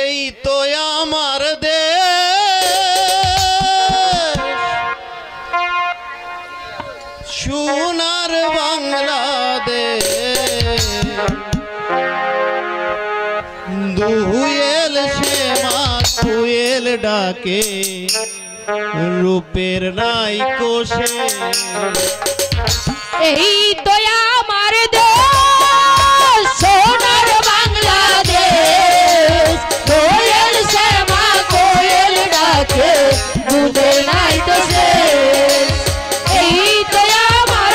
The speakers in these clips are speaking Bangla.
এই তো আমার সোনার বাংলাদেশ, দুয়েল শ্যামা কোয়েল ডাকে, রূপের নাই কোষে। এই তো আমার দেশ সোনার বাংলাদেশ, কোয়েল শ্যামা কোয়েল ডাকে, দুধে নাই তো শেষ। এই তো আমার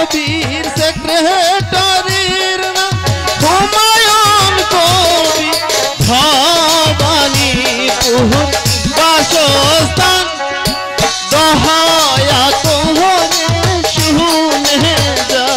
কবির সেক্রেটারির নাম হুমায়ুন কবির ভবানীপুর বাসস্থান দয়া করে শুনে যা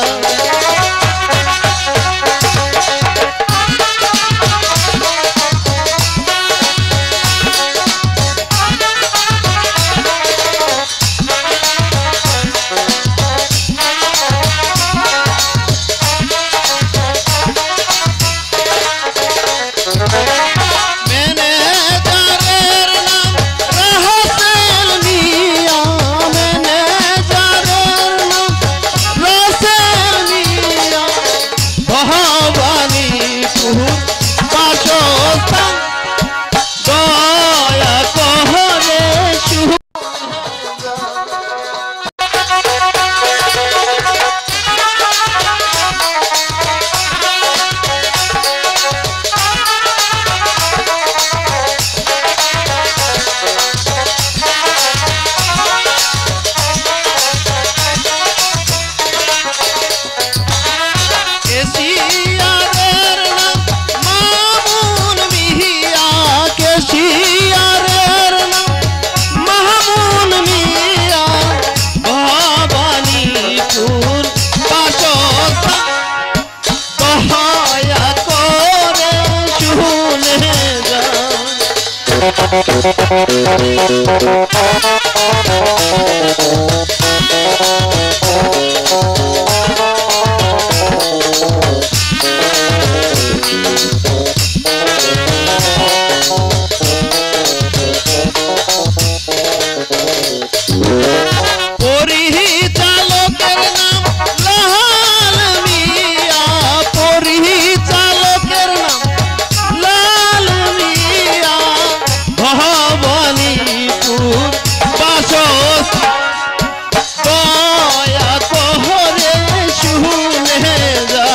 ম্যানেজারের নাম রাসেল মিয়া ম্যানেজারের নাম রাসেল মিয়া ভবানীপুর বাসস্থান দয়া করে শুনে কেশিয়ারের নাম মামুন মিয়া কেশিয়ারের নাম মামুন মিয়া ভবানীপুর বাসস্থান দয়া করে শুনে যা পরিচালকের নাম লাল মিয়া পরিচালকের নাম লাল মিয়া ভবানীপুর বাসস্থান দয়া করে শুনে যা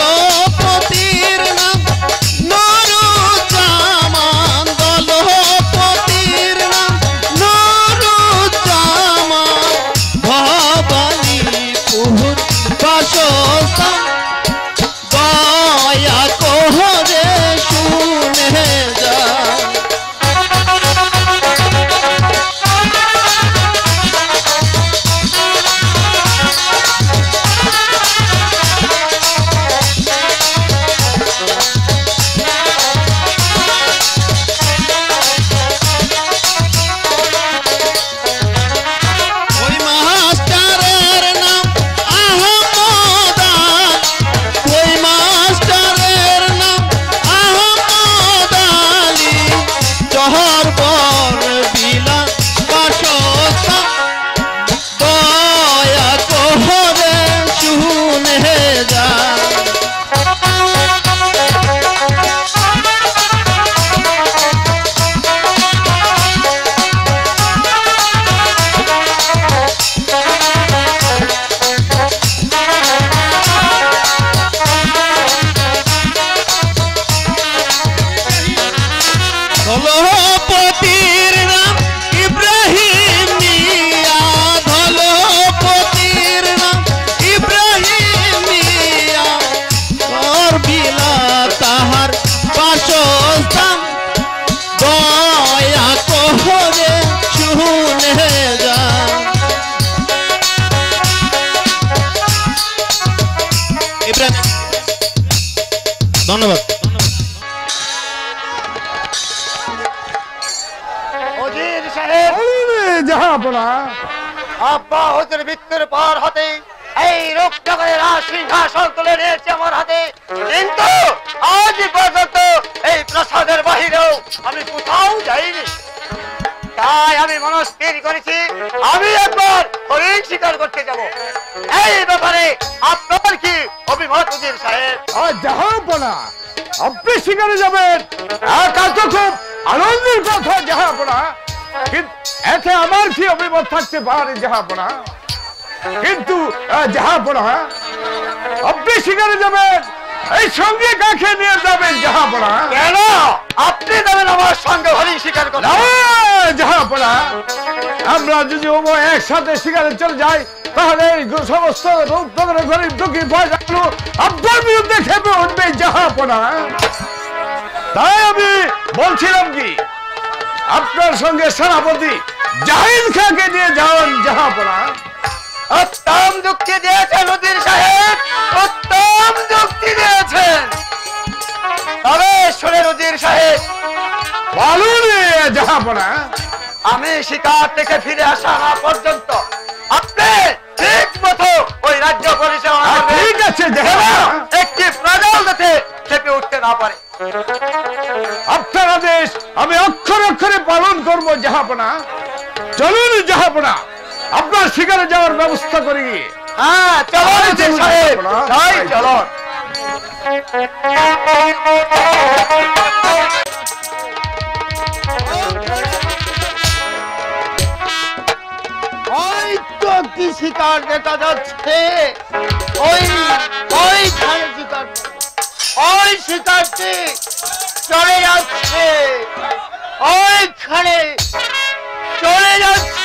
দলপতির নাম নুরুজ্জামান দলপতির নাম নুরুজ্জামান ভবানীপুর বাসস্থান দয়া করে শুনে যা ওই মাস্টারের নাম আহমদ আলী ওই মাস্টারের নাম আহমদ আলী চহরবর বিলা বাসস্থান দয়া করে শুনে যা ধলপতির নাম ইব্রাহিম মিয়া ধলপতির নাম ইব্রাহিম মিয়া করবিলা তাহার বাসস্থান দয়া করে শুনে যা ইব্রাহিম ধন্যবাদ অজির সাহেব জাহাপনা আব্বা হজুর মৃত্যুর পর হতে এই রূপনগরের সিংহাসন তুলে নিয়েছে আমার হাতে, কিন্তু আজ পর্যন্ত এই প্রাসাদের বাহিরেও আমি কোথাও যাইনি। তাই আমি মনস্থির করেছি আমি একবার হরিণ শিকার করতে যাব। এই ব্যাপারে আপনার কি অভিমত উজির সাহেব? জাহাপনা আপনি শিকারে যাবেন, তা তো খুব আনন্দের কথা জাহাপনা। এতে আমার কি অভিমত থাকতে পারে জাহাপনা? কিন্তু জাহাপনা, আপনি শিকারে যাবেন, এই সঙ্গে কাকে নিয়ে যাবেন জাহাপনা? কেন আপনি যাবেন আমার সঙ্গে হরিণ শিকার করতে? জাহাপনা, আমরা যদি একসাথে শিকারে চলে যাই তাহলে এই সমস্ত রোগ গরিব দুঃখী পয়সাগুলো আপনার বিরুদ্ধে খেপে উঠবে জাহাপনা। তাই আমি বলছিলাম কি, আপনার সঙ্গে সেনাপতি জাহিদ খাঁকে নিয়ে যান জাহাপনা। উত্তম যুক্তি দিয়েছেন উজির সাহেব, উত্তম যুক্তি দিয়েছেন। তবে শোনেন উজির সাহেব, বলুন জাহাপনা। আমি শিকার থেকে ফিরে আসা না পর্যন্ত আপনি ঠিক মতো ওই রাজ্য পরিচালনা করবেন। ঠিক আছে জাহাপনা। একটি প্রজাও যাতে চেপে উঠতে না পারে। আপনার আদেশ আমি অক্ষরে অক্ষরে পালন করবো জাহাপনা। চলুন জাহাপনা, আপনার শিকারে যাওয়ার ব্যবস্থা করি। হ্যাঁ চলো উজির সাহেব, তাই চলো। ওই তো কি শিকার দেখা যাচ্ছে, ওইখানে শিকার, ওই শিকারটি চলে যাচ্ছে, ওইখানে চলে যাচ্ছে।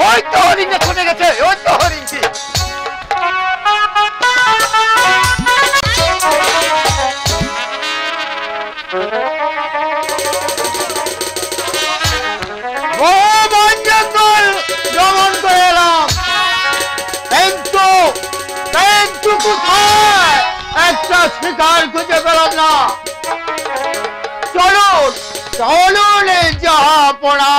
ওই তো হরিণটা ছুটে গেছে, ওই তো হরিণটি। ভ্রমণ করে এলাম, কিন্তু কোথায় একটা শিকার খুঁজে পেলাম না। চলুন চলুন জাহাপনা,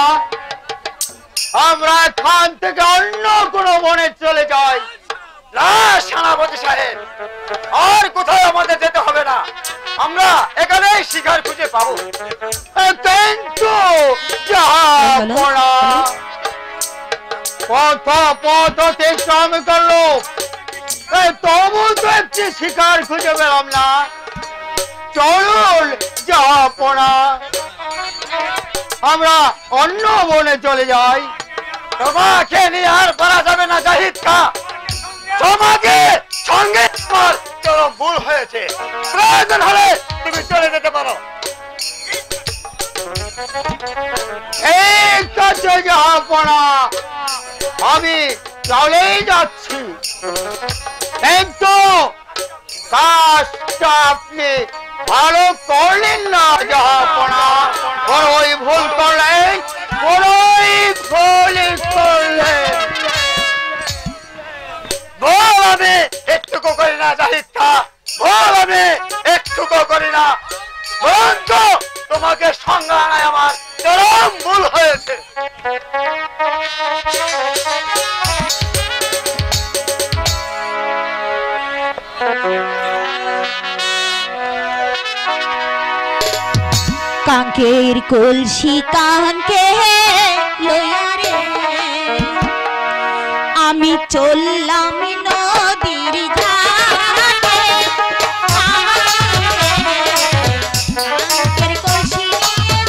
আমরা এখান থেকে অন্য কোন বনে চলে যাই। না সেনাপতি সাহেব, আর কোথাও আমাদের যেতে হবে না, আমরা এখানেই শিকার খুঁজে পাবো। কিন্তু জাহাপনা পথ অতিক্রম করলো, তবু তো একটি শিকার খুঁজে পেলাম না। চলুন জাহাপনা, আমরা অন্য বনে চলে যাই। তোমাকে নিয়ে আর পারা যাবে না জাহিদ খাঁ, তোমাকে সঙ্গে চলো, ভুল হয়েছে, প্রয়োজন হলে তুমি চলে যেতে পারো। ঠিক আছে জাহাপনা, আমি চলেই যাচ্ছি, কিন্তু কাজটা আপনি ভালো করলেন না জাহাপনা, বড়ই ভুল করলেন, বড়ই ভুল করলেন। ভুল আমি একটুকু করি না জাহিদ খাঁ, ভুল আমি একটুকু করি না, বরঞ্চ তোমাকে সঙ্গে আনায় আমার চরম ভুল হয়েছে। কাঙ্কের কলসি কাঙ্কে লইয়া রে আমি চললাম নদীর ঘাটে। কাঙ্কের কলসি নিয়ে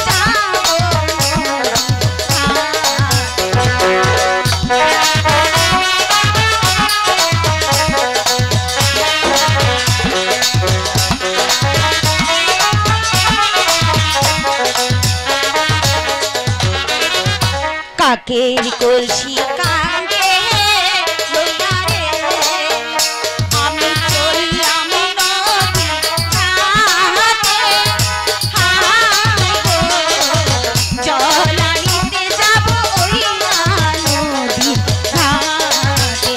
কাকের কলসি কাঁদে লইয়া রে আমি চললাম নদীর ঘাটে। জল আনিতে যাব ওই নদীর ঘাটে।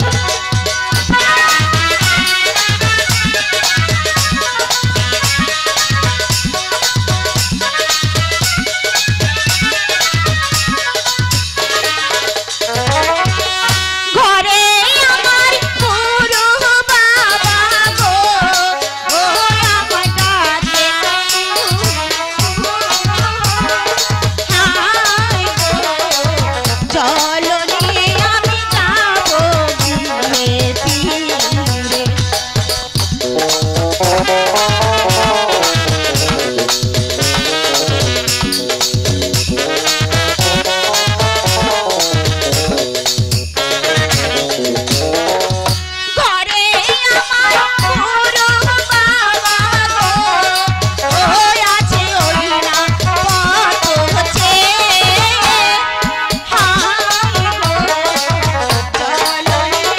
চলো রে আমি যাবো ঘুরে ফিরে। ঘরে আমার পুরো বাবা গো, ওই আছে ওই না কত হচ্ছে চলো রে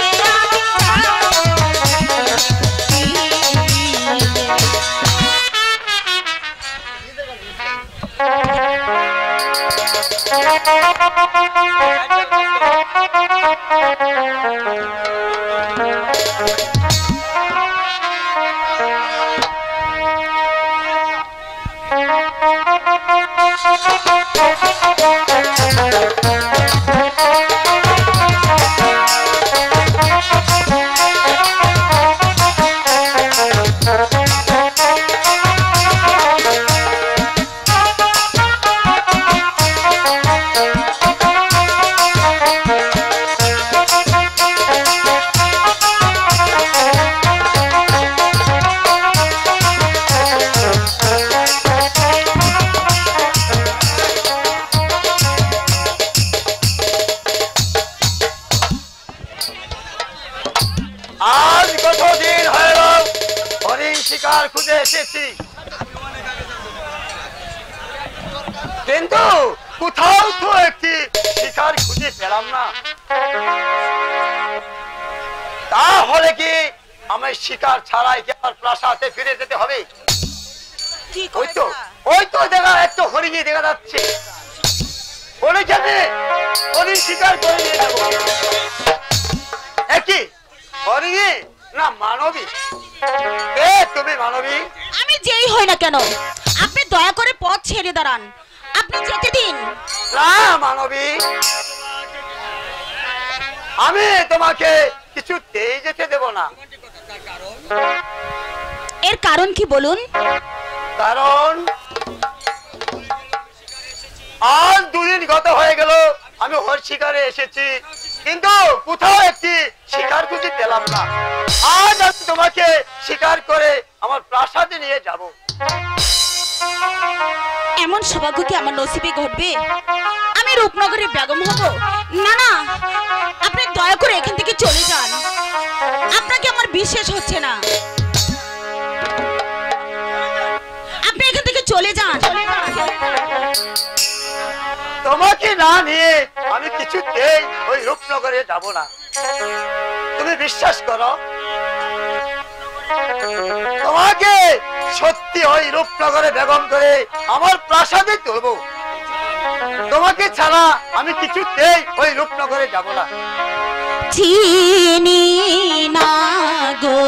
আজ কতদিন হয়ে গেল হরিণ শিকার খুঁজে এসেছি, কিন্তু কোথাও তো একটি শিকার খুঁজে পেলাম না। তাহলে কি আমি শিকার ছাড়াই কি আমার প্রাসাদে ফিরে যেতে হবে? ওই তো দেখা একটু হরিণী দেখা যাচ্ছে, ওইখানে হরিণ শিকার করে নিয়ে যাবো। একই হরিণী না মানবী? তুমি মানবী? আমি যেই হই না কেন আপনি দয়া করে পথ ছেড়ে দাঁড়ান, আপনি যেতে দিন। না মানবী, আমি তোমাকে কিছুতেই যেতে দেব না। এর কারণ কি বলুন? কারণ আজ দুদিন গত হয়ে গেল আমি হর শিকারে এসেছি, কিন্তু কোথাও একটি শিকার খুঁজে পেলাম না। আজ আমি তোমাকে শিকার করে আমার প্রাসাদে নিয়ে যাব। এমন সৌভাগ্য কি আমার নসিবে ঘটবে? আমি রূপনগরে বেগম হব? না না, আপনি দয়া করে এখান থেকে চলে যান, আপনাকে আমার বিশ্বাস হচ্ছে না। আপনি এখান থেকে চলে যান। তোমাকে না নিয়ে আমি কিছুতেই ওই রূপনগরে যাব না, তুমি বিশ্বাস করো। তোমাকে সত্যি ওই রূপনগরে বেগম করে আমার প্রাসাদে তুলবো। তোমাকে ছাড়া আমি কিছুতেই ওই রূপনগরে যাব না। চিনি না গো,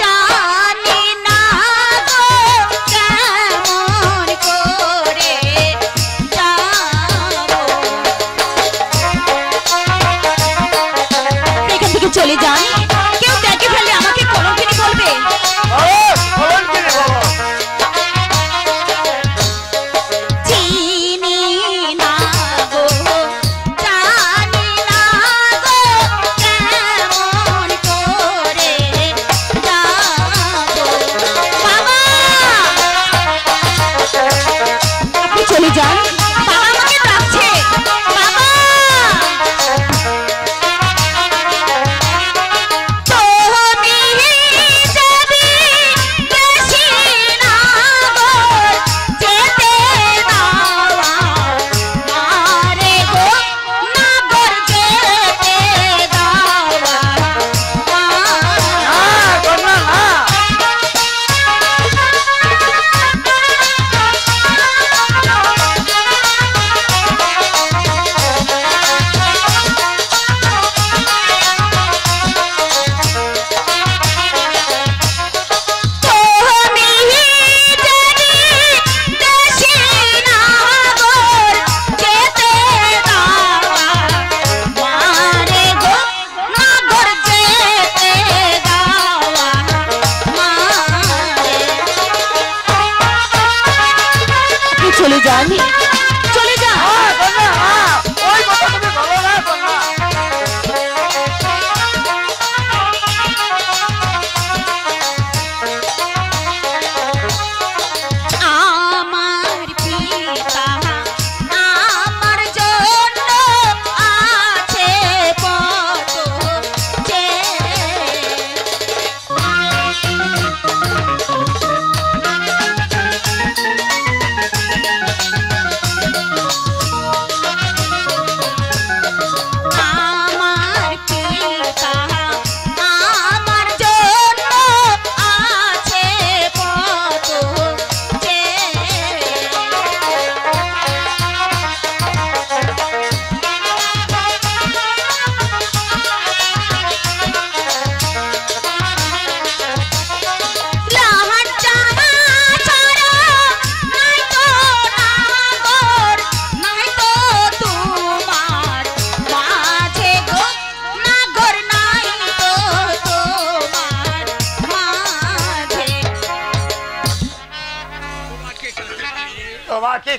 জানি না গো, কেমন করে যাবো। এখান থেকে চলে যান, কেউ দেখে ফেলে আমাকে কলঙ্কিনী বলবে। চিনি না গো, জানি না গো, কেমন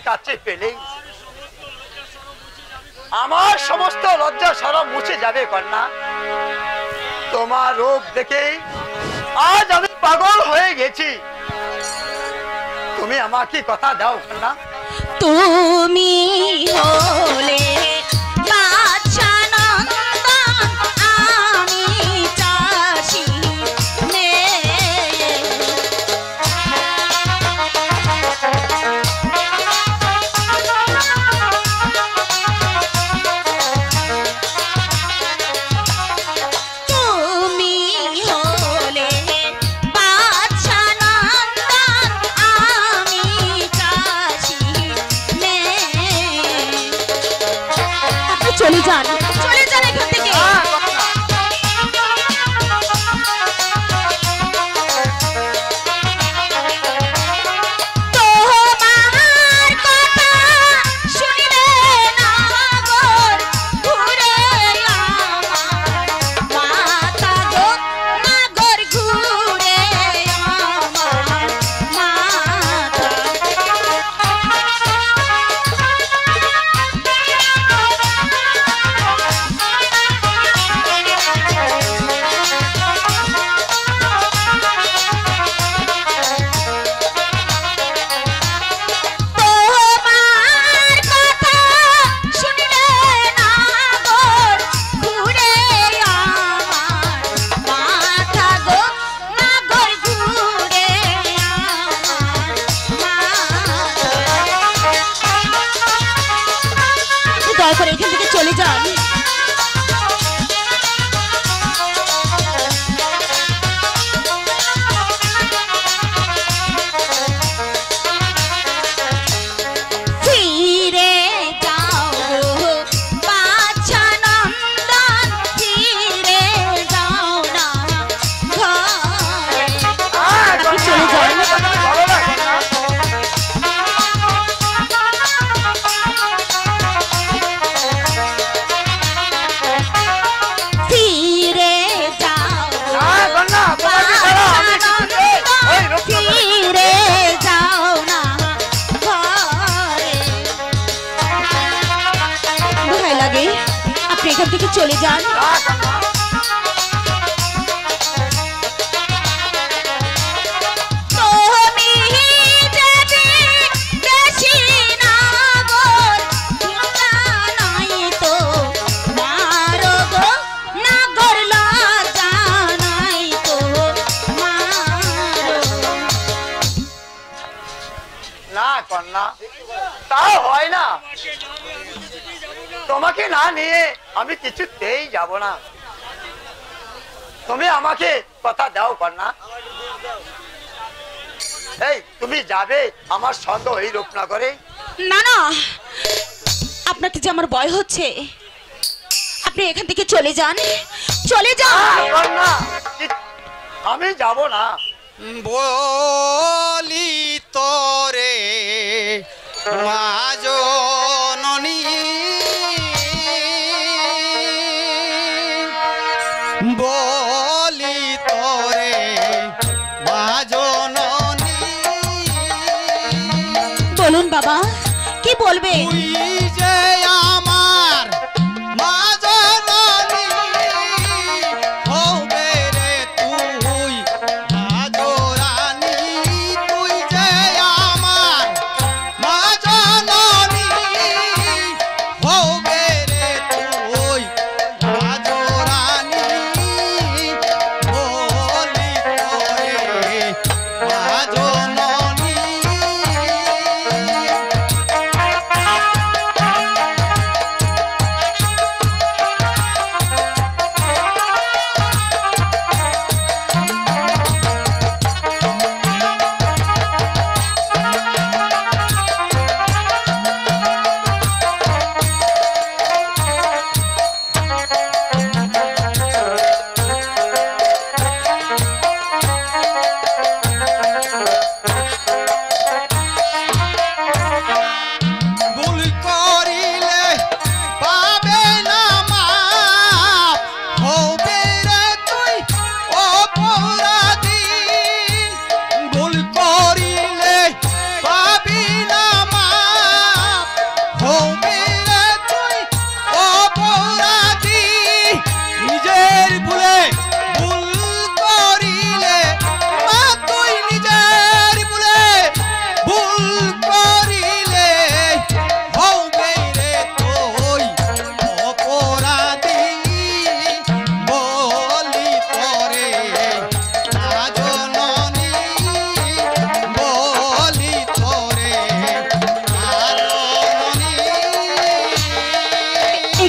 কাছে পেলে আমার সমস্ত লজ্জা সরম মুছে যাবে কন্যা। তোমার রূপ দেখে আজ আমি পাগল হয়ে গেছি। তুমি আমাকে কথা দাও কন্যা। তুমি হলে বাদশা নন্দন, আমি চাষি মেয়ে। তুমি হলে বাদশা নন্দন, আমি চাষি মেয়ে। আপনি চলে যান এখান থেকে। তোমার কথা শুনিলে নাগর ঘুরে আমার মাথা গো, নাগর ঘুরে আমার মাথা। তোমার কথা শুনিলে নাগর ঘুরে আমার মাথা গো, নাগর ঘুরে আমার মাথা। দয়া করে এখান থেকে চলে যান। ফিরে যাও গো বাদশা নন্দন, ফিরে যাও না ঘরে। আপনি চলে যান। ভালো না কন্যা? ফিরে যাও গো কন্যা, তোমাকে ছাড়া আমি কিছুতে ওই রূপনগরে ফিরে যাও না ঘরে। ভয় লাগে, আপনি এখান থেকে চলে যান। না কন্যা। তুমি যদি বেশি নাগর লজ্জা নাই তো মারো গো, নাগর লজ্জা নাই তো মারো। না কন্যা, তাও হয় না। তোমাকে না নিয়ে আমি কিছুতেই যাব না। তুমি আমাকে কথা দাও কন্যা। এই তুমি যাবে আমার সঙ্গে এই রূপনগরে? না না, আপনাকে যে আমার ভয় হচ্ছে, আপনি এখান থেকে চলে যান, চলে যান। কন্যা, আমি যাব না। বলি তোরে মা জননী, বলি তোরে মা জননী, বলুন বাবা, কি বলবে? তুই যে আমার মা জননী, হবে রে তুই রাজরানী, তুই যে আমার মা জননী, হবে রে তুই রাজরানী, বলি তোরে মা জননী।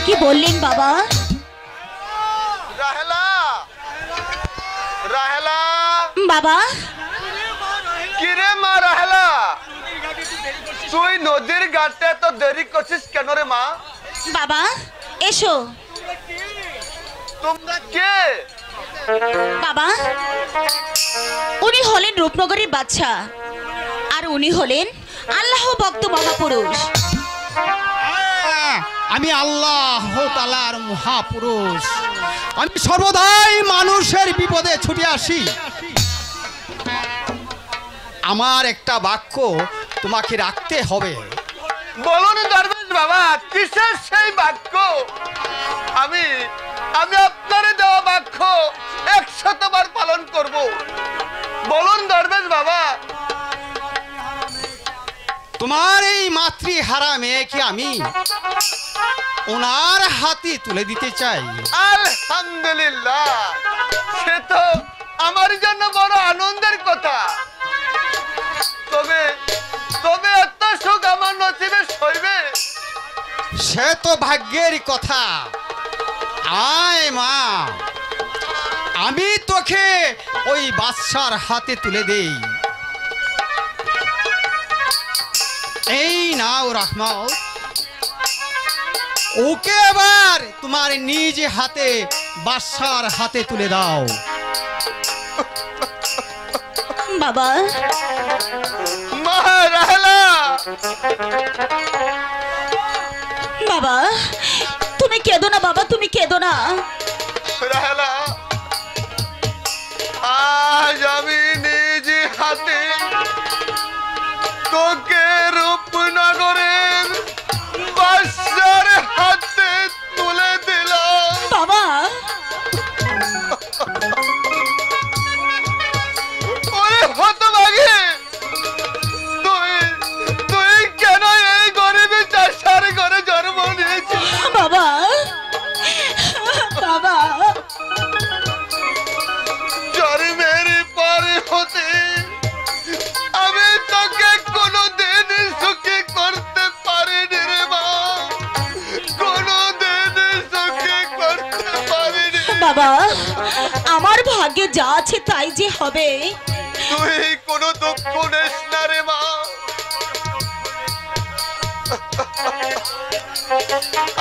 কি বললেন বাবা? রাহেলা, রাহেলা, বাবা কিরে মা রাহেলা, তুই নদীর ঘাটে তো দেরি করছিস কেন রে মা? বাবা এসো। তোমরা কে? বাবা উনি হলেন রূপনগরের বাদশা, আর উনি হলেন আল্লাহ ভক্ত মহাপুরুষ। আমি আল্লাহ তাআলার মহাপুরুষ। আমি সর্বদাই মানুষের বিপদে ছুটে আসি। আমার একটা বাক্য তোমাকে রাখতে হবে। বলুন দরবেশ বাবা, কিসের সেই বাক্য? আমি আপনারে দেওয়া বাক্য 100 বার পালন করব। বলুন দরবেশ বাবা। তোমার এই মাতৃহারা মেয়েকে আমি ওনার হাতে তুলে দিতে চাই। আলহামদুলিল্লাহ, সে তো আমার জন্য বড় আনন্দের কথা। তবে তবে এত সুখ আমার নসিবে সইবে? সে তো ভাগ্যের কথা। আয় মা, আমি তোকে ওই বাদশার হাতে তুলে দেই। এই নাও রহমত, ওকে এবার তোমার নিজ হাতে বাদশার হাতে তুলে দাও। বাবা মা রাহেলা, বাবা তুমি কেঁদো না বাবা, তুমি কেঁদো না। রাহেলা, আজ আমি নিজ হাতে তোকে রূপনগরের বাদশার হাতে তুলে দিলাম। বাবা ওরে হতভাগী, তুই তুই কেন এই গরিবী চাষার ঘরে জন্ম নিয়েছিস? বাবা বাবা জন্মের পরে হতে আমি তোকে কোনোদিন সুখী করতে পারিনি রে মা, কোনোদিন সুখী করতে পারিনি। বাবা আমার ভাগ্যে যা আছে তাই যে হবে। তুই কোনো দুঃখ নিস না রে মা।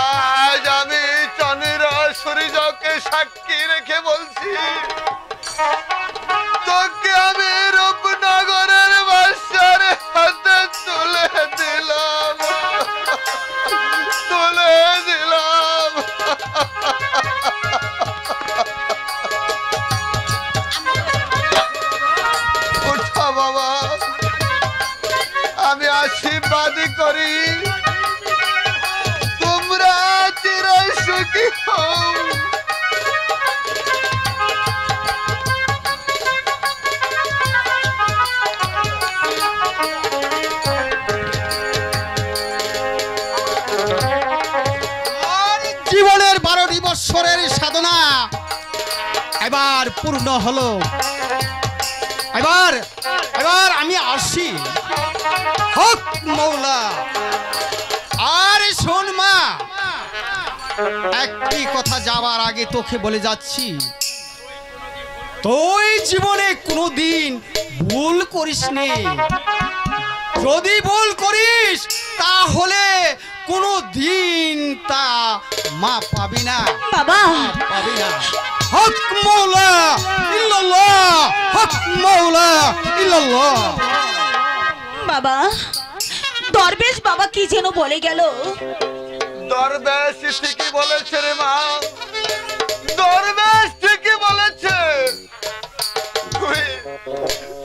আজ আমি চন্দ্র সূর্যকে সাক্ষী রেখে বলছি, তোকে আমি রূপনগরের বাদশার হাতে তুলে দিলাম, তুলে দিলাম। ওঠা বাবা, আমি আশীর্বাদ করি তোমরা চির সুখী হও। আর জীবনের 12টি বৎসরের সাধনা এবার পূর্ণ হলো। এবার এবার আমি আসি। হক মৌলা। আর শোন মা, একটি কথা যাবার আগে তোকে বলে যাচ্ছি, তুই জীবনে কোনোদিন ভুল করিস নে। যদি ভুল করিস তাহলে কোনো দিন তা মা পাবি না, বাবা পাবি না। হক মৌলা ইল্লাল্লাহ, হক মৌলা ইল্লাল্লাহ। বাবা দরবেশ বাবা কি যেন বলে গেল। দরবেশ ঠিকই বলেছে রে মা, দরবেশ ঠিকই বলেছে। তুই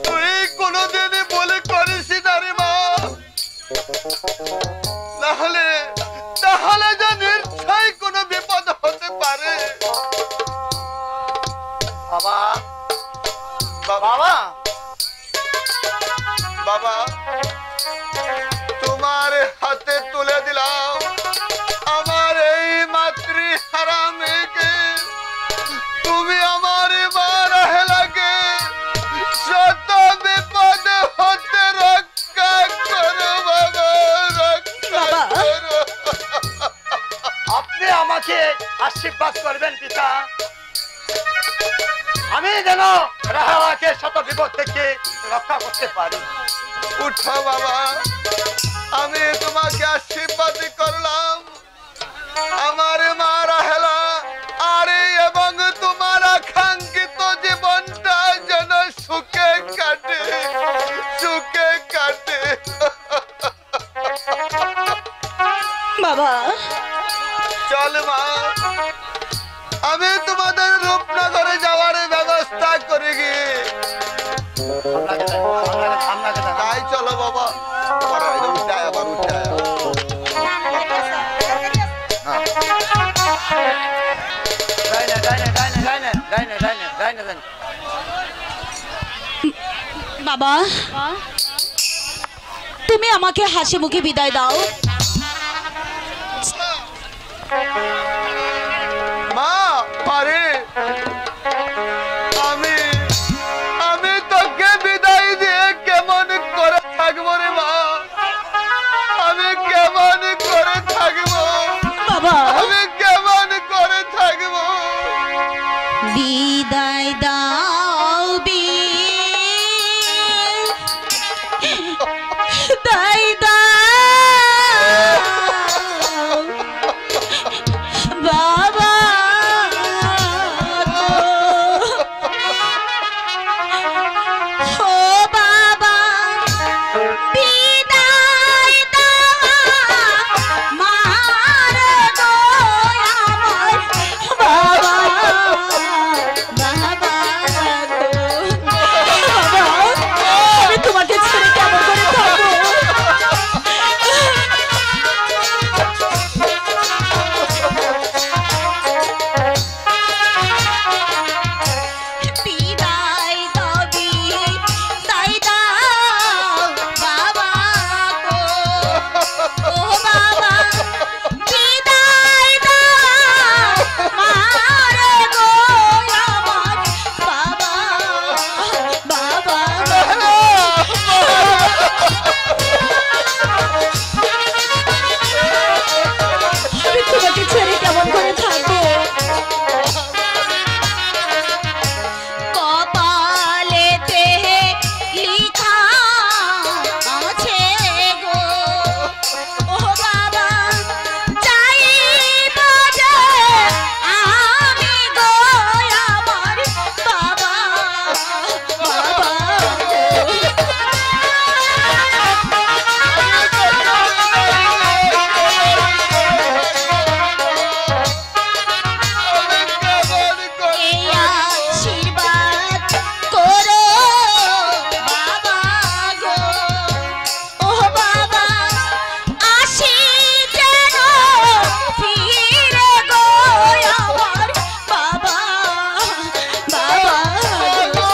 তুই কোনোদিনই বলে করিস না রে মা, তাহলে তাহলে যে নিশ্চয়ই কোনো বিপদ হতে পারে। বাবা, বাবা, বাবা, তোমার হাতে তুলে দিলাম আমার এই মাতৃহারা মেয়েকে। তুমি আমার মা রাহেলাকে শত বিপদ হতে রক্ষা করো বাবা, রক্ষা বাবা। করো। আপনি আমাকে আশীর্বাদ করবেন পিতা, আমি যেন রাহাকে শত বিপদ থেকে রক্ষা করতে পারি। উঠো বাবা, আমি তোমাকে আশীর্বাদ করলাম, আমার মা রাহেলা আরে এবং তোমার আকাঙ্ক্ষিত জীবনটা যেন সুখে কাটে, সুখে কাটে। বাবা চল মা, আমি তোমাদের রূপনগরে যাওয়ার ব্যবস্থা করে গিয়ে তাই চলো বাবা। উঠায় আবার উঠায় বাবা, তুমি আমাকে হাসি মুখে বিদায় দাও। মা, আরে আমি তোকে বিদায় দিয়ে কেমন করে থাকবো রে মা, আমি কেমন করে থাকবো বাবা, আমি কেমন করে থাকবো। বিদায় দাও, বিদায় দাও বাবা। ও বাবা, বিদায় দাও মার গো আমার বাবা, বাবা গো। বাবা, আমি তোমাকে ছেড়ে কেমন করে থাকবো? বিদায় দাও, বিদায় দাও বাবা গো। ও বাবা, বিদায় দাও মার গো আমার বাবা, বাবা গো। আমি তোমাকে ছেড়ে কেমন করে থাকবো? কপালেতে লিখা আছে গো, ও বাবা যাইব যে আমি গো আমার বাবা, বাবা এই আশীর্বাদ করো বাবা গো। ও বাবা, আসি যেন ফিরে গো আমার বাবা, বাবা গো।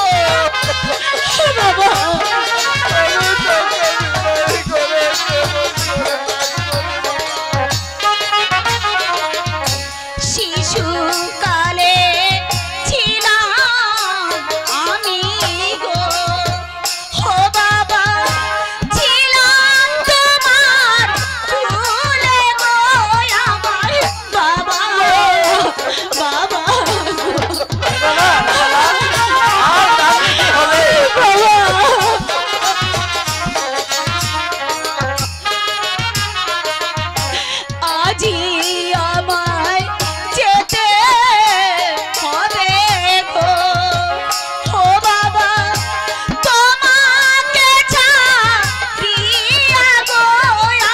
বাবা শিশুকালে ছিলাম আমি গো, ও বাবা ছিলাম তোমার ফুলে গো আমার বাবা, বাবা আজি আমায় যেতে হবে গো, ও বাবা তোমাকে ছাড়িয়া গো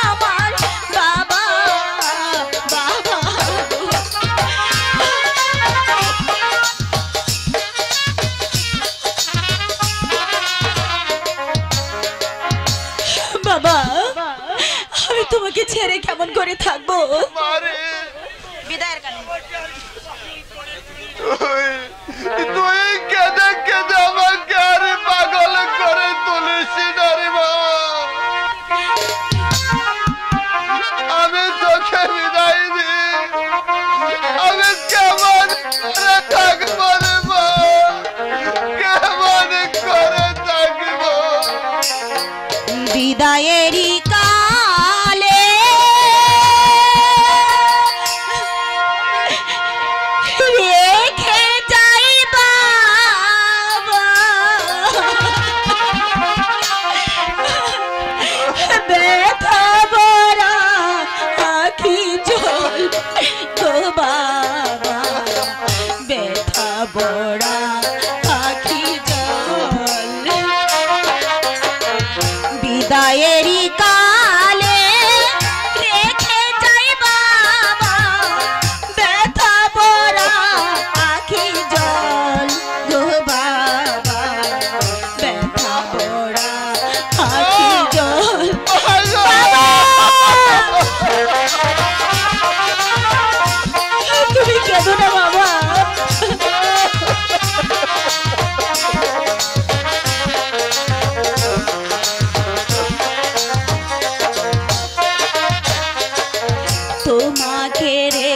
আমার বাবা, বাবা বাবা, আমি তোমাকে ছেড়ে কেমন করে থাকবো? মারে বিদায়ের গান। তুই কেঁদে কেঁদে আমাকে আর পাগল করে তুলিস না রে মা, আমি তোকে বিদায় দি, আমি কেমন করে থাকবো রে মা, কেমন করে থাকবো। বিদায়েরই কালে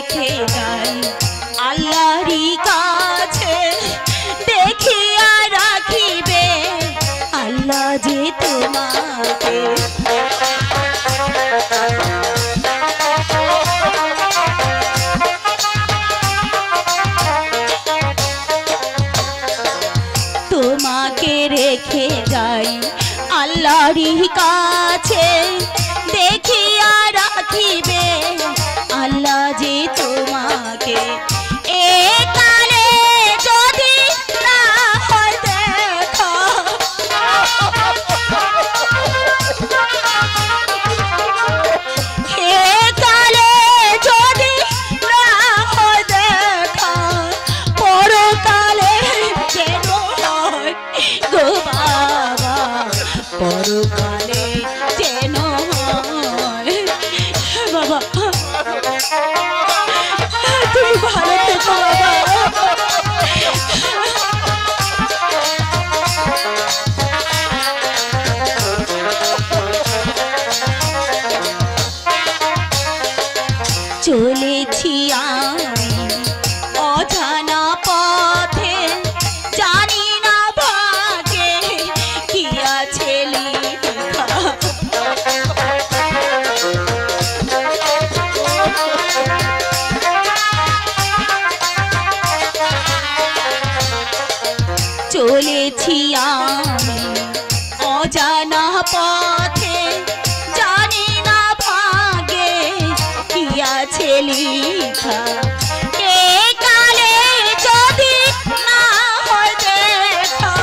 রেখে যাই আল্লাহরই কাছে, দেখিয়া রাখিবে আল্লাহ যে তোমাকে। তোমাকে রেখে যাই আল্লাহরই কাছে, দেখিয়া রাখিবে আল্লাহ যে তোমাকে। এ কালে যদি না হয় দেখা, এ কালে যদি না হয় দেখা, পরকালে যেন হয় গো বাবা, পরকালে যেন হয় বাবা। তুমি ভালো থেকো বাবা। চলেছি আমি অজানা পথে, জানি না ভাগে কি আছে লেখা। চলেছি আমি অজানা পথে, জানি না ভাগে কি আছে লেখা। এ কালে যদি না হয় দেখা,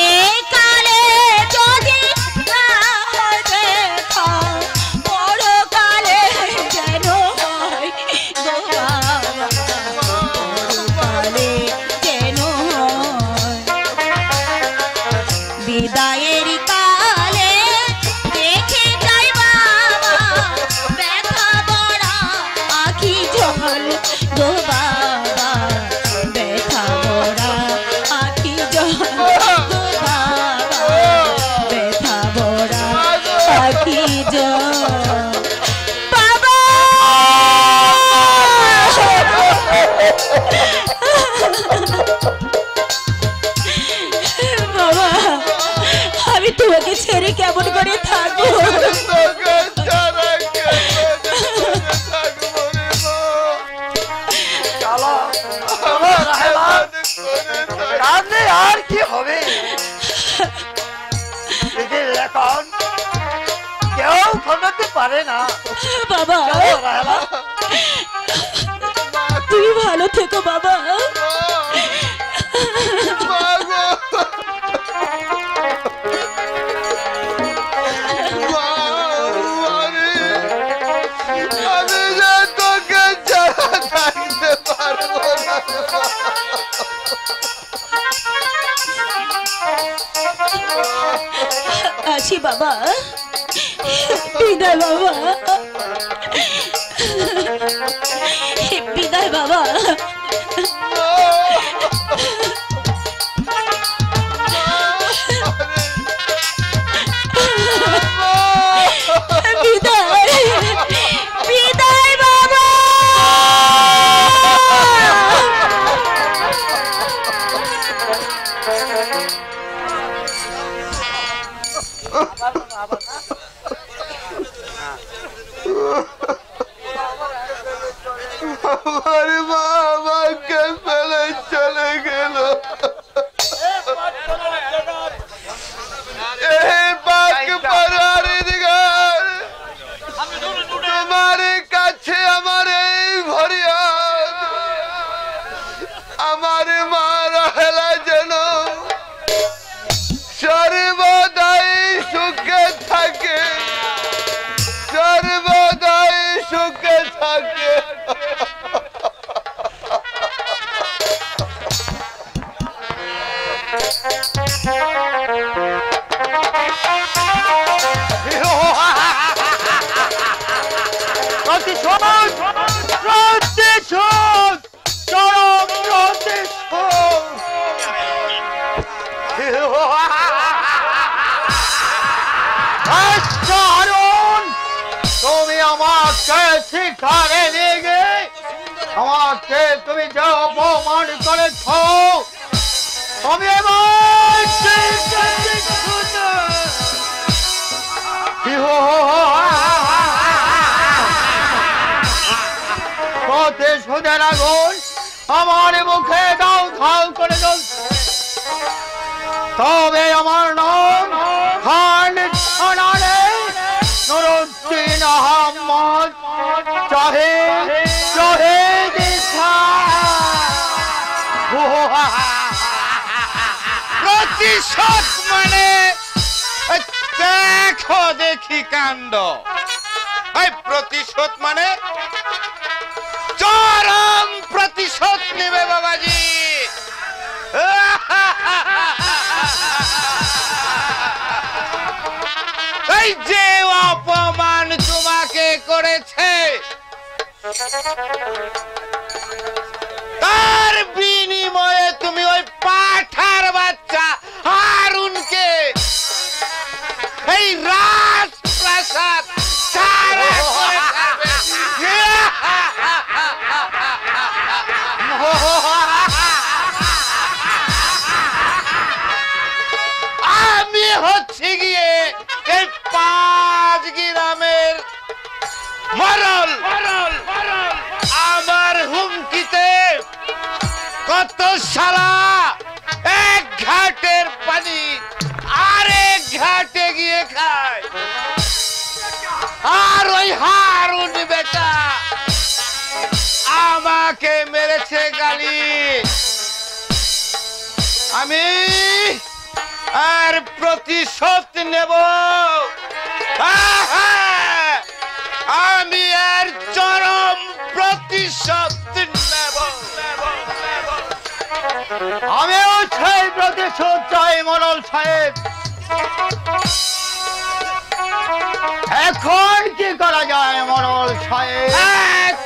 এ কালে যদি না হয় দেখা, পরকালে যেন হয় গো বাবা, পরকালে যেন হয়। বিদায়ের কালে দেখে যাই বাবা, ব্যথা বড়া আখি জল গো বাবা, ব্যথা বড়া আখি জল গো বাবা, ব্যথা বড়া আখি জল বাবা। বাবা আমি তোমাকে ছেড়ে কেমন করে থাকবো? তোকে ছাড়া কেমনে থাকবো রে মা? চলো চলো রাহেলা, কাঁদলে আর কি হবে? দিদির লেখন কেউ থামাতে পারে না। বাবা চলো রাহেলা। তুমি ভালো থেকো বাবা। মা গো, মা, আরে, আমি যে তোকে ছাড়া থাকতে পারবো না। আসি বাবা, বিদায় বাবা, বিদায় বাবা। বিদায় বিদায় বাবা। আমার মা আমাকে ফেলে চলে গেল। এই বাক পারারি দিগার, তোমার কাছে আমার এই ফরিয়াদ, আমার মা রাহেলা যেন সর্বদাই সুখে থাকে, সর্বদাই সুখে থাকে। প্রতিশোধ প্রতিশোধ চরম প্রতিশোধ। আচ্ছা আমাকে শিকারে নিয়ে গিয়ে আমাকে তুমি যে অপমান করেছ আমি এবার প্রতিশোধের আগুন আমার মুখে দাও ধাও করে জ্বলছে তবে আমার নাম খান খানারে নুরুদ্দিন আহমদ শহীদ প্রতিশোধ মানে দেখো দেখি কাণ্ড এই প্রতিশোধ মানে চরম প্রতিশোধ নেবে বাবাজি এই যে অপমান তোমাকে করেছে তার বিনিময়ে তুমি ওই পাঠার বাচ্চা হারুনকে এই রাজপ্রাসাদ ছাড়া করে খাবে। আমি হচ্ছে গিয়ে এই 5 গ্রামের মরল আমার হুমকিতে কত সালা এক ঘাটের পানি আরেক ঘাটে গিয়ে খায় আর ওই হারুন বেটা আমাকে মেরেছে গালি আমি আর প্রতিশোধ নেব আমি আর চরম প্রতিশোধ নেব আমিও সেই প্রতিশোধ চাই মোড়ল সাহেব এখন কি করা যায় মোড়ল সাহেব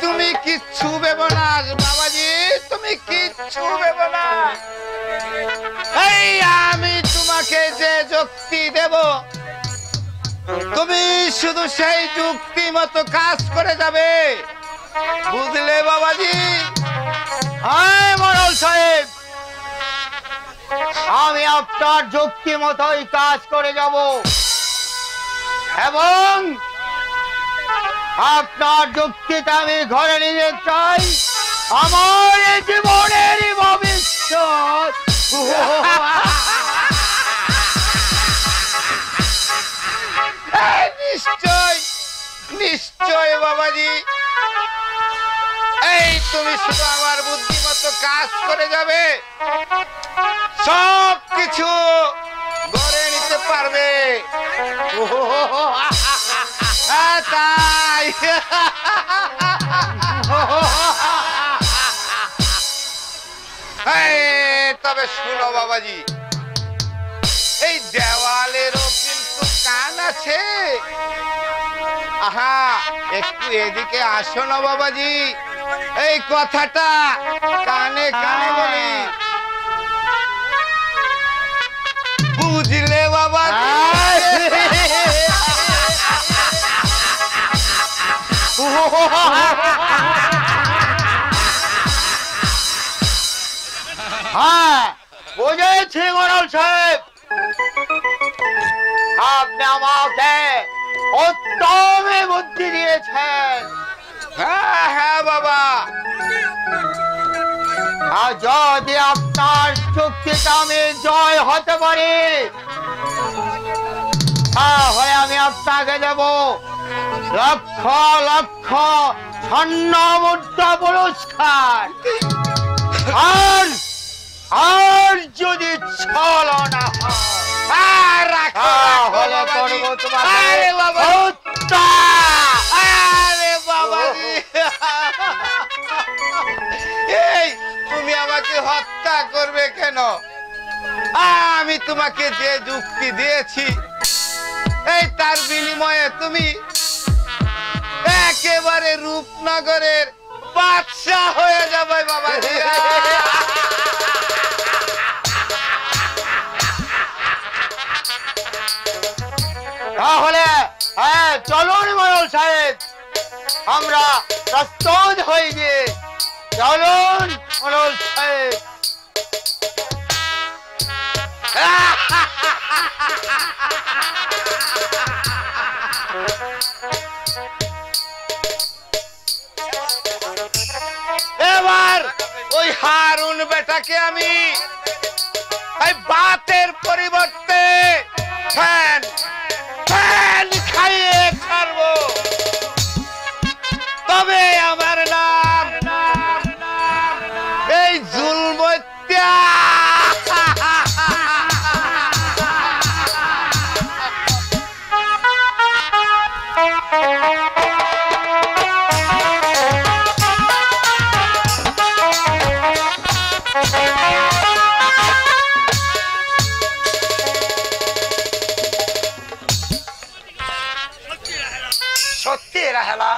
তুমি কিচ্ছু ভেবো না বাবাজি তুমি কিচ্ছু ভেবো না এই আমি তোমাকে যে যুক্তি দেব তুমি শুধু সেই যুক্তি মতো কাজ করে যাবে বুঝলে বাবাজি হ্যাঁ মোড়ল সাহেব আমি আপনার যুক্তি মতোই কাজ করে যাব এবং আপনার যুক্তিটা আমি ঘরে নিয়ে চাই আমার জীবনের ভবিষ্যৎ নিশ্চয় নিশ্চয় বাবাজি এই তুমি শুধু আমার বুদ্ধিমতো কাজ করে যাবে সব কিছু গড়ে নিতে পারবে তাই তবে শুনো বাবাজি এই দেওয়ালেরও কিন্তু কান আছে আহা একটু এদিকে আসো না বাবাজি এই কথাটা কানে কানে বলি বুঝলে বাবাজি হ্যাঁ বুঝেছি মোড়ল সাহেব আপনি আমাকে উত্তম বুদ্ধি দিয়েছেন হ্যাঁ হ্যাঁ বাবা আর যদি আপনার চুক্তিতে আমি জয় হতে পারি তাহলে আমি আপনাকে দেব লক্ষ লক্ষ স্বর্ণ মুদ্রা পুরস্কার আর যদি ছলনা তাহলে করবো তোমাকে হত্যা। আরে বাবাজি এই তুমি আমাকে হত্যা করবে কেন আমি তোমাকে যে যুক্তি দিয়েছি এই তার বিনিময়ে তুমি একেবারে রূপনগরের বাদশা হয়ে যাবে বাবাজি তাহলে হ্যাঁ চলুন মোড়ল সাহেব আমরা প্রস্তুত হয়ে গিয়ে চলুন মোড়ল সাহেব। এবার ওই হারুন বেটাকে আমি এই বাতের পরিবর্তে ফ্যান ফ্যান খাইয়ে ছাড়বো, তবে আমার নাম এই জুলমত্যা। সত্যি এরা হেলা,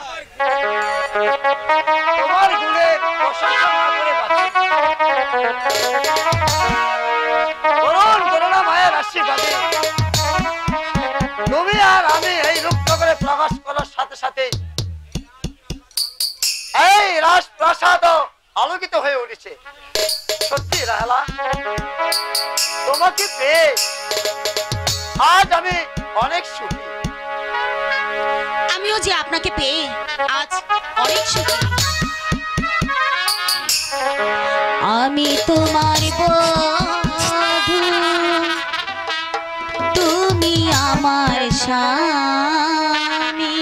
তোমার গুণের প্রশংসা না করে বাঁচি। করুন করুণা মায়ের আশীর্বাদে তুমি আর আমি এই রূপনগরে প্রকাশ করার সাথে সাথে এই রাজপ্রাসাদ আলোকিত হয়ে উঠেছে। সত্যি রাহেলা, তোমাকে পেয়ে আজ আমি অনেক সুখী। আমিও যে আপনাকে পেয়ে আজ অনেক সুখী। আমি তোমার বধূ, তুমি আমার স্বামী,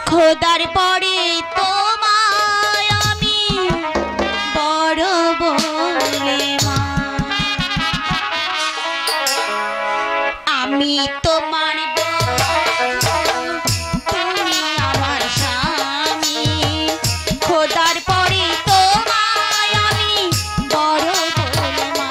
খোদার পরে তোমায় আমি বড় বলে মা। আমি তোমার তুমি আমার স্বামী, খোদার পরে তোমায় আমি বড় বলে মা।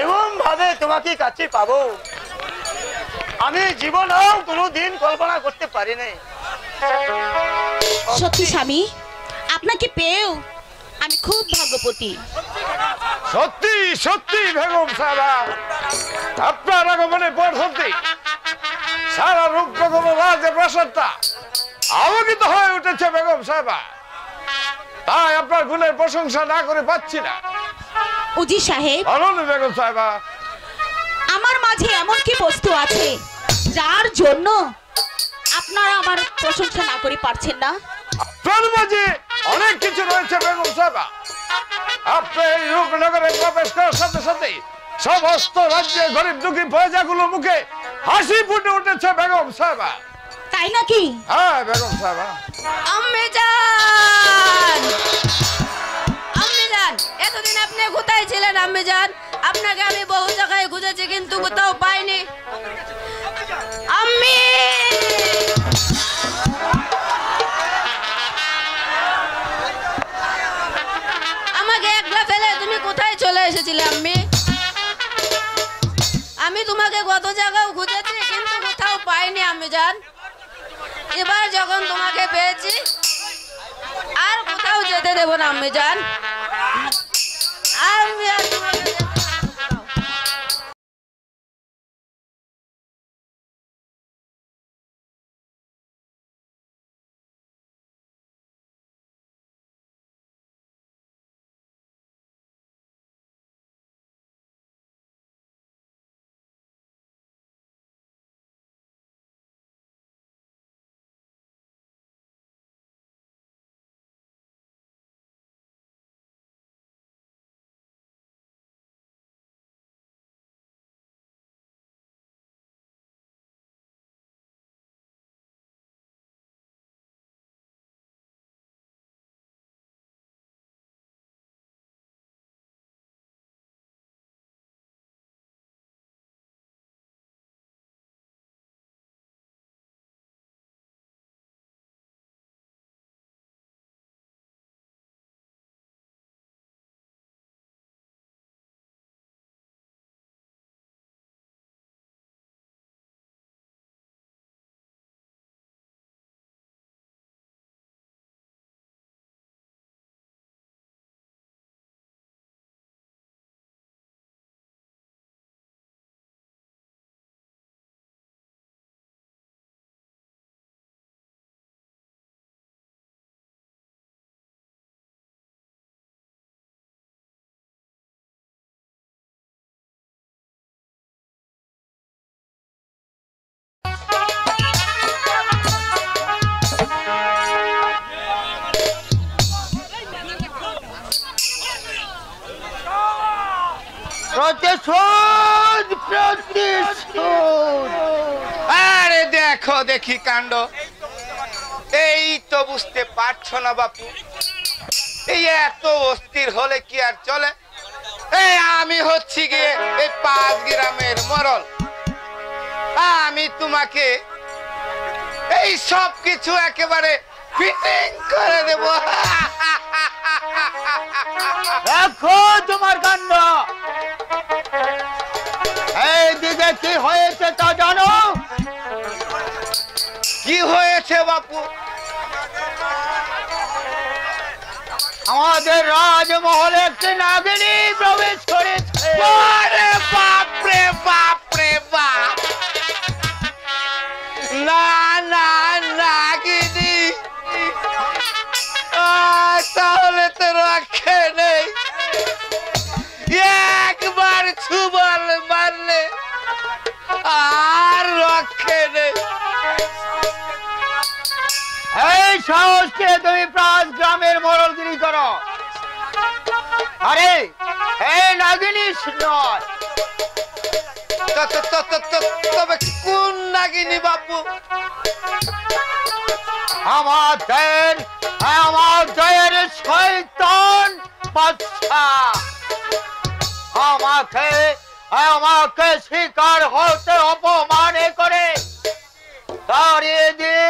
এমন ভাবে তোমাকে কাছে পাবো আমি জীবনেও কোনোদিন কল্পনা করতে পারি নাই। সত্যি স্বামী, আপনাকে পেয়েও আমি খুব ভাগ্যবতী। সত্যি সত্যি বেগম সাহেবা, আপনার আগমনে পর সত্যি সারা রূপনগর রাজপ্রাসাদটা আলোকিত হয়ে উঠেছে বেগম সাহেবা। তাই আপনার গুণের প্রশংসা না করে পাচ্ছি না। উজি সাহেব, বলুন বেগম সাহেবা, আমার মাঝে এমন কি বস্তু আছে যার জন্য আপনারা আমার প্রশংসা না করে পারছেন না? আপনার মাঝে অনেক কিছু রয়েছে বেগম সাহেবা। আপনি এই রূপনগরে প্রবেশ করার সাথে সাথে সমস্ত রাজ্যের গরিব দুঃখী প্রজাগুলো মুখে হাসি ফুটে উঠেছে বেগম সাহেবা। তাই নাকি? হ্যাঁ বেগম সাহেবা। আম্মে জান, আম্মে জান, এতদিন আপনি কোথায় ছিলেন আম্মে জান? আপনি আপনাকে আমি বহু জায়গায় খুঁজেছি কিন্তু কোথাও পাইনি। আম্মি আমাকে একলা ফেলে তুমি কোথায় চলে এসেছিলে আম্মি? আমি তোমাকে কত জায়গায় খুঁজেছি কিন্তু কোথাও পাইনি আম্মি জান। এবার যখন তোমাকে পেয়েছি আর কোথাও যেতে দেব না আম্মি জান। আমি আর তোমাকে প্রতিশোধ প্রতিশোধ। আরে দেখো দেখি কাণ্ড, এই তো বুঝতে পারছো না বাপু, এই এত অস্থির হলে কি আর চলে? এই আমি হচ্ছি গিয়ে এই 5 গ্রামের মরল, আমি তোমাকে এই সব কিছু একেবারে ফিটিং করে দেব। দেখো তোমার কাণ্ড, এই দিকে কি হয়েছে তা জানো? কি হয়েছে বাপু? আমাদের রাজমহলে একটি নাগিনী প্রবেশ করেছে। আরে বাপরে বাপরে বাপ, না না নাগিনী, তাহলে তো রক্ষে নেই, একবার ছুবল মারলে আর রক্ষে নেই। এই সাহসকে তুমি 5 গ্রামের মরলগিরি করো? আরে এই নাগিনী নয়, তবে কোন নাগিনী বাপু? আমাদের শয়তান বাদশা আমাকে শিকার হতে অপমানে করে তাড়িয়ে দিয়ে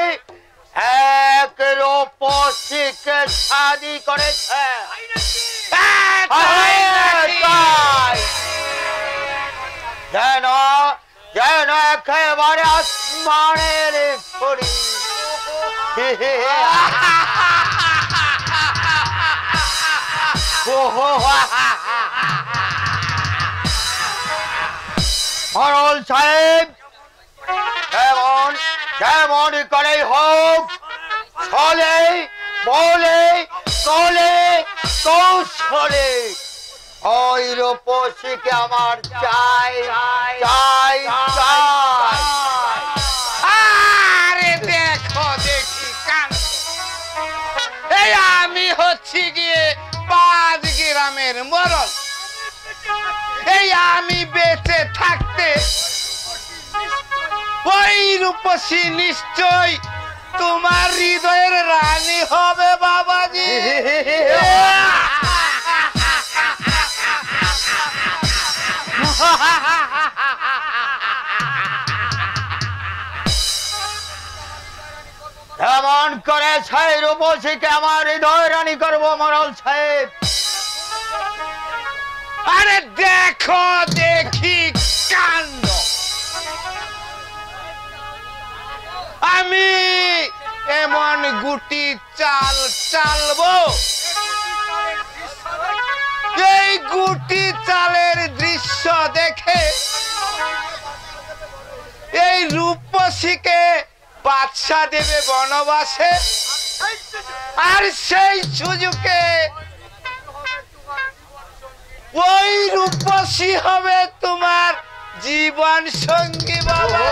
এক রূপসীকে শাদী করেছে। যেন যেন একেবারে আসমানের ছড়ি। মরল সাহেব যেমন করে হোক, ছলে বলে চলে কৌশলে ওই রূপসীকে আমার চাই চাই চাই। আরে দেখো দেখি কান, এই আমি হচ্ছি গিয়ে 5 গ্রামের মরল, এই আমি বেঁচে থাকতে ওই রূপসী নিশ্চয় তোমার হৃদয়ের রানী হবে বাবাজি। করে সেই রূপসীকে আমার হৃদয় রানী করবো মোড়ল সাহেব। আরে দেখো দেখি কাণ্ড, আমি এমন গুটি চাল চালবো, এই গুটি চালের দৃশ্য দেখে এই রূপসীকে বাদশা দেবে বনবাসে, আর সেই সুযোগে ওই রূপসী হবে তোমার জীবন সঙ্গী বাবা।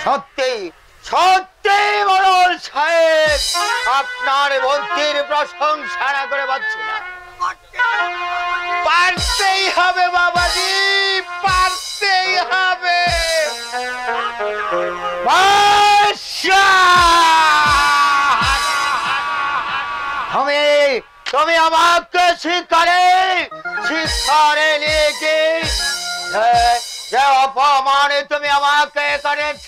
সত্যি সত্যি মোড়ল সাহেব, আপনার বুদ্ধির প্রশংসা না করে পাচ্ছি না। পারতেই হবে বাবাজি, পারতেই হবে। তুমি আমাকে শিকারে নিয়ে যে অপমানে তুমি আমাকে করেছ,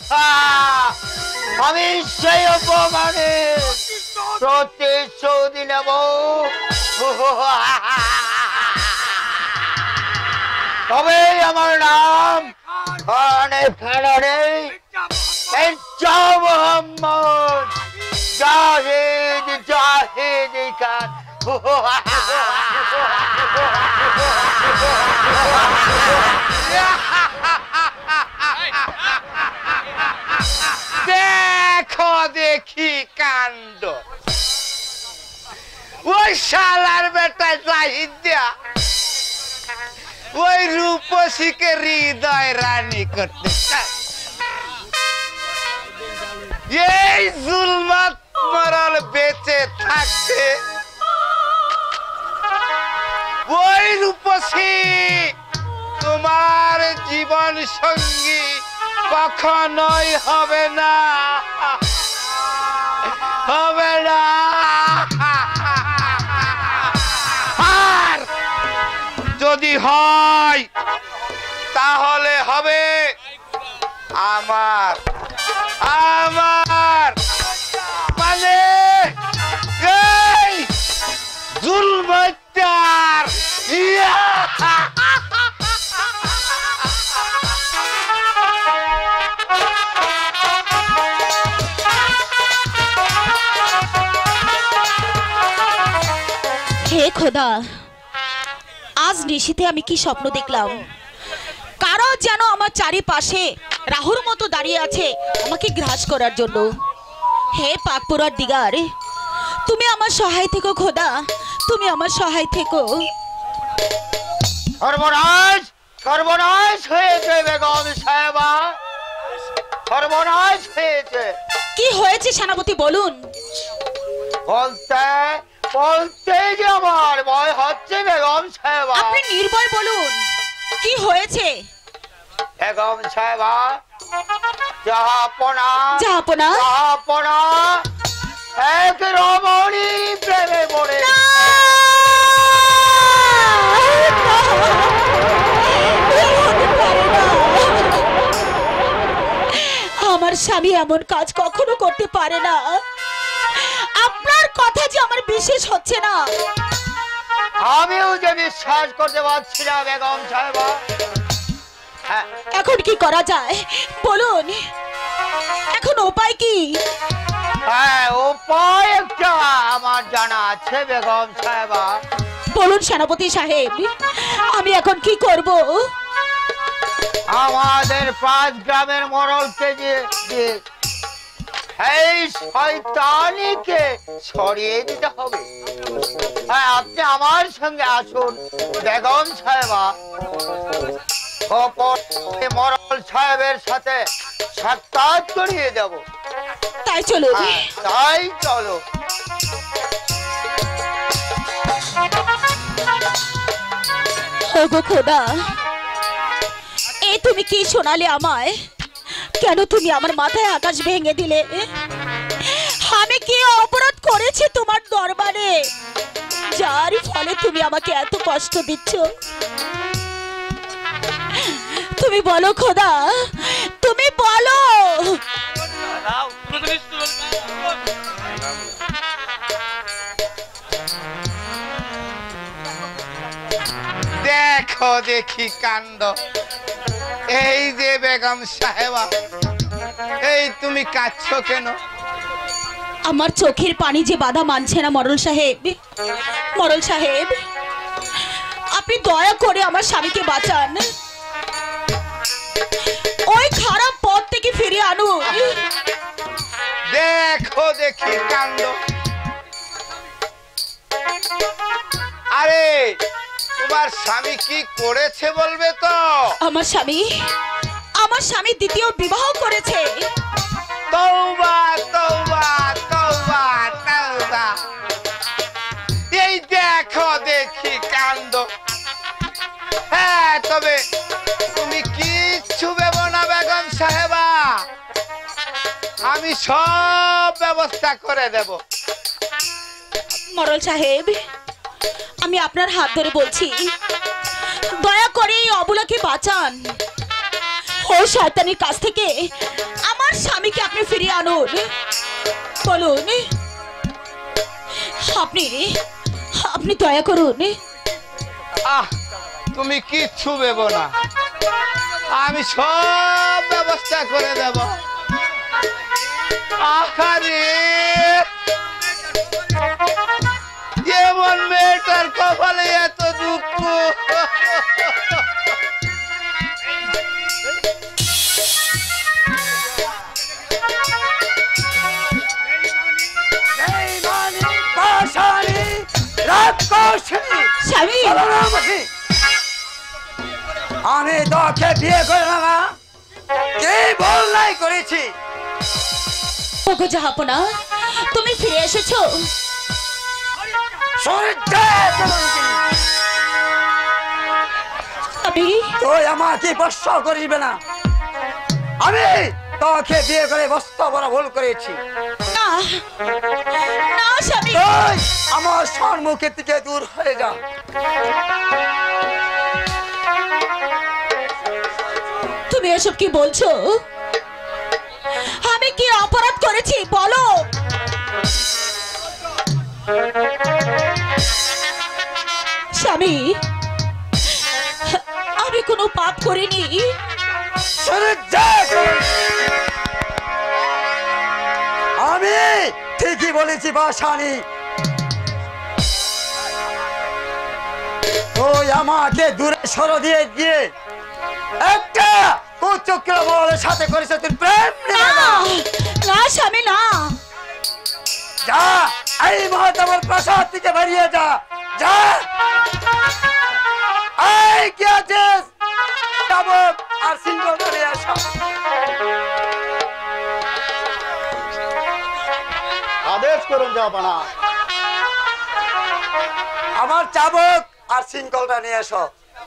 আমি সেই অপমানে প্রতিশোধ নেব। তবে আমার নাম মোহাম্মদ জাহিদ জাহিদ খান। দেখো দেখি কাণ্ড, ওই শালার বেটা জাহিদা ওই রূপসীকে হৃদয় রানী করতে চায়। এই জুলমাত মরল বেঁচে থাকতে ওই রূপসী তোমার জীবন সঙ্গী কখনোই হবে না, হবে না। আর যদি হয় তাহলে হবে আমার আমার মানে এই জুলমার। হে খোদা, আজ নিশীথে আমি কি স্বপ্ন দেখলাম। কারো যেন আমার চারিপাশে রাহুর মতো দাঁড়িয়ে আছে আমাকে গ্রাস করার জন্য। হে পাক পরওয়ারদিগার, তুমি আমার সহায় থেকো খোদা, তুমি আমার সহায় থেকো। সর্বনাশ সর্বনাশ হয়েছে বেগম সাহেবা, সর্বনাশ হয়েছে। কি হয়েছে সেনাপতি বলুন। বলতে বলতে যে আমার ভয় হচ্ছে বেগম সাহেবা। আপনি নির্ভয় বলুন কি হয়েছে। বেগম সাহেবা, জাহাপনা জাহাপনা জাহাপনা এক রমণী প্রেমে পড়ে। আমার স্বামী এমন কাজ কখনো করতে পারে না। আপনার কথা যে আমার বিশ্বাস হচ্ছে না। আমিও যে বিশ্বাস করতে পারছি না বেগম সাহেবা। এখন কি করা যায় বলুন, এখন উপায় কি? হ্যাঁ, উপায় একটা আমার জানা আছে বেগম সাহেবা। বলুন সেনাপতি সাহেব, আমি এখন কি করব? আমাদের 5 গ্রামের মোড়লকে দিয়ে এই শয়তানিকে সরিয়ে দিতে হবে। হ্যাঁ, আপনি আমার সঙ্গে আসুন বেগম সাহেবা। মোড়ল সাহেবের সাথে সাক্ষাৎ করিয়ে দেব। তাই চলো। তাই চলো। ওগো খোদা, এই তুমি কি শোনালে আমায়? কেন তুমি আমার মাথায় আকাশ ভেঙে দিলে? আমি কি অপরাধ করেছি তোমার দরবারে যার ফলে তুমি আমাকে এত কষ্ট দিচ্ছ? তুমি বলো খোদা, তুমি বলো। দেখো দেখি কাণ্ড। এই যে বেগম সাহেবা, এই তুমি কাঁদছো কেন? আমার চোখের পানি যে বাধা মানছে না মরল সাহেব। মরল সাহেব, আপনি দয়া করে আমার স্বামীকে বাঁচান, ওই খারাপ পথ থেকে ফিরিয়ে আনুন। দেখো দেখি কাণ্ড। আরে তোমার স্বামী কি করেছে বলবে তো? আমার স্বামী দ্বিতীয় বিবাহ করেছে। তওবা তওবা তওবা তওবা। এই দেখো দেখি কাণ্ড। হ্যাঁ, তবে তুমি কিচ্ছু ভেবো না বেগম সাহেবা, আমি সব ব্যবস্থা করে দেব। মরল সাহেব, আমি আপনার হাত ধরে বলছি, দয়া করে এই অবলাকে বাঁচান। ওই শয়তানের কাছ থেকে আমার স্বামীকে আপনি ফিরিয়ে আনুন। বলুন, আপনি দয়া করুন। তুমি কিচ্ছু ভেবো না, আমি সব ব্যবস্থা করে দেব। আহারে, এমন মেয়েটার কপালে এত দুঃখ। আমি তোকে বিয়ে করে না, কে বললাই করেছি। ওগো জাহাপনা, তুমি ফিরে এসেছো। তুই আমাকে বস্ত করিবে না, আমি তোকে বিয়ে করে বস্ত বড় ভুল করেছি। না না স্বামী, তুই আমার সম্মুখের থেকে দূর হয়ে যা। তুমি এসব কি বলছো? আমি কি অপরাধ করেছি বলো? স্বামী, আমি কোনো পাপ করিনি। আমি ঠিকই বলেছি বাসানি, তুই আমাকে দূরে সরে দিয়ে গিয়ে একটা কুচক্র বলের সাথে করেছ তুই প্রেম। না স্বামী, না। যা, এই মুহূর্তে আমার প্রাসাদ থেকে বেরিয়ে যা। যা, এই কি আছিস? চাবুক আর সিংহ ধরে আসো। আদেশ করুন জাহাপনা। আমার চাবুক আর সিংকলটা নিয়ে এসো।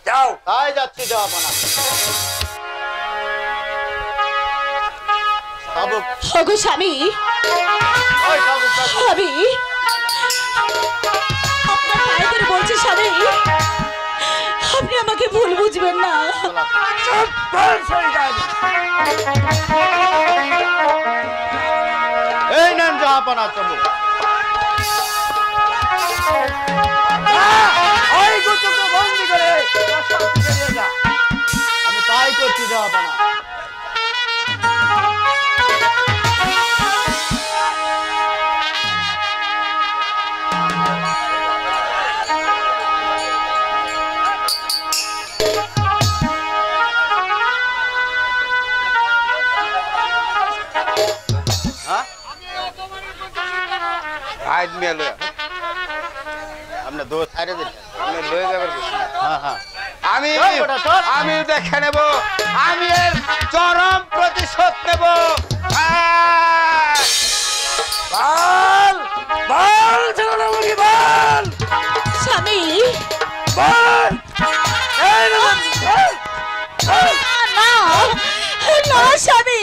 যাও। তাই যাচ্ছি জাহাপনা। ওগো স্বামী, স্বামী, আপনার পায়ে ধরে বলছি স্বামী, আপনি আমাকে ভুল বুঝবেন না। এই নেন জাহাপনা চাবুক। বন্দি করে আমি তাই করছি জাহাপনা। আমি দেখে নেব, আমি এর চরম প্রতিশোধ নেব। স্বামী, না স্বামী,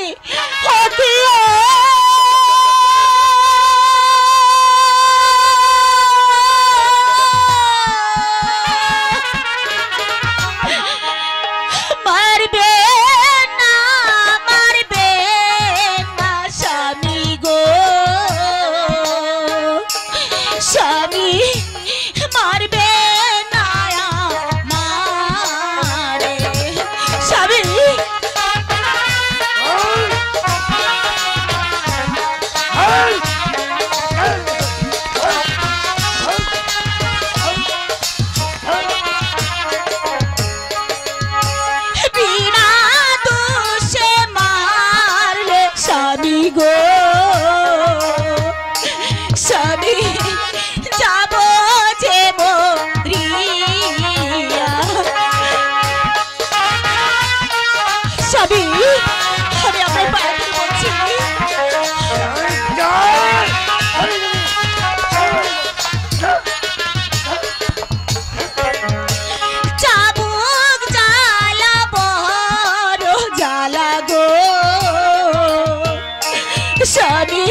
স্বামী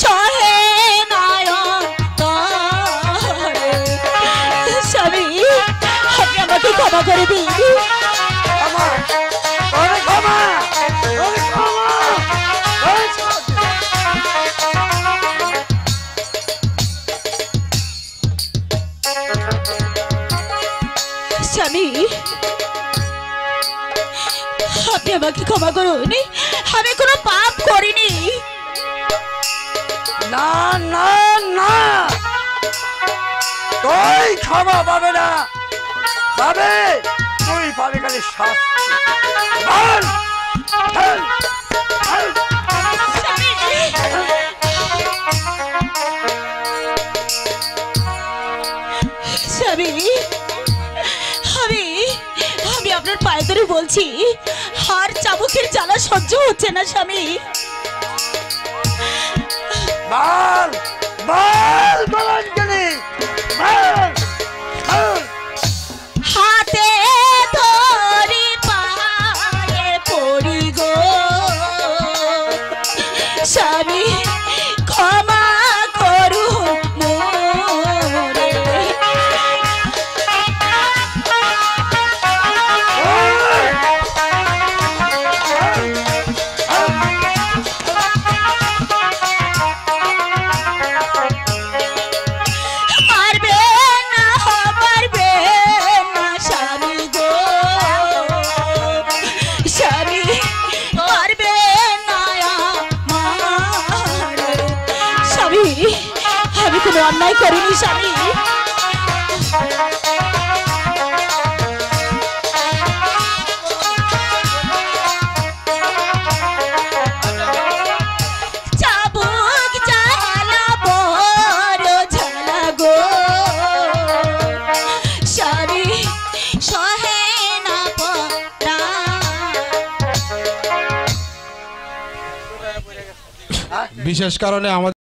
সহে নায়ন স্বামী আপনি আমাকে ক্ষমা করে দিন। স্বামী আপনি আমাকে ক্ষমা করুন, আমি কোনো পাপ করিনি। না না না, তুই ক্ষমা পাবে না, পাবে তুই পাবে খালি শাস্তি। স্বামী আমি আপনার পায়ে ধরে বলছি, আর চাবুকের জ্বালা সহ্য হচ্ছে না স্বামী। বল বল বলাঞ্জলি বল। হাতে ধরি পায়ে পড়ি গো স্বামী, ক্ষমা করু মোরে। আমি কোনো অন্যায় করিনি স্বামী। চাবুক জ্বালা বড় জ্বালা গো স্বামী সহে না পড়া। বিশেষ কারণে আমাদের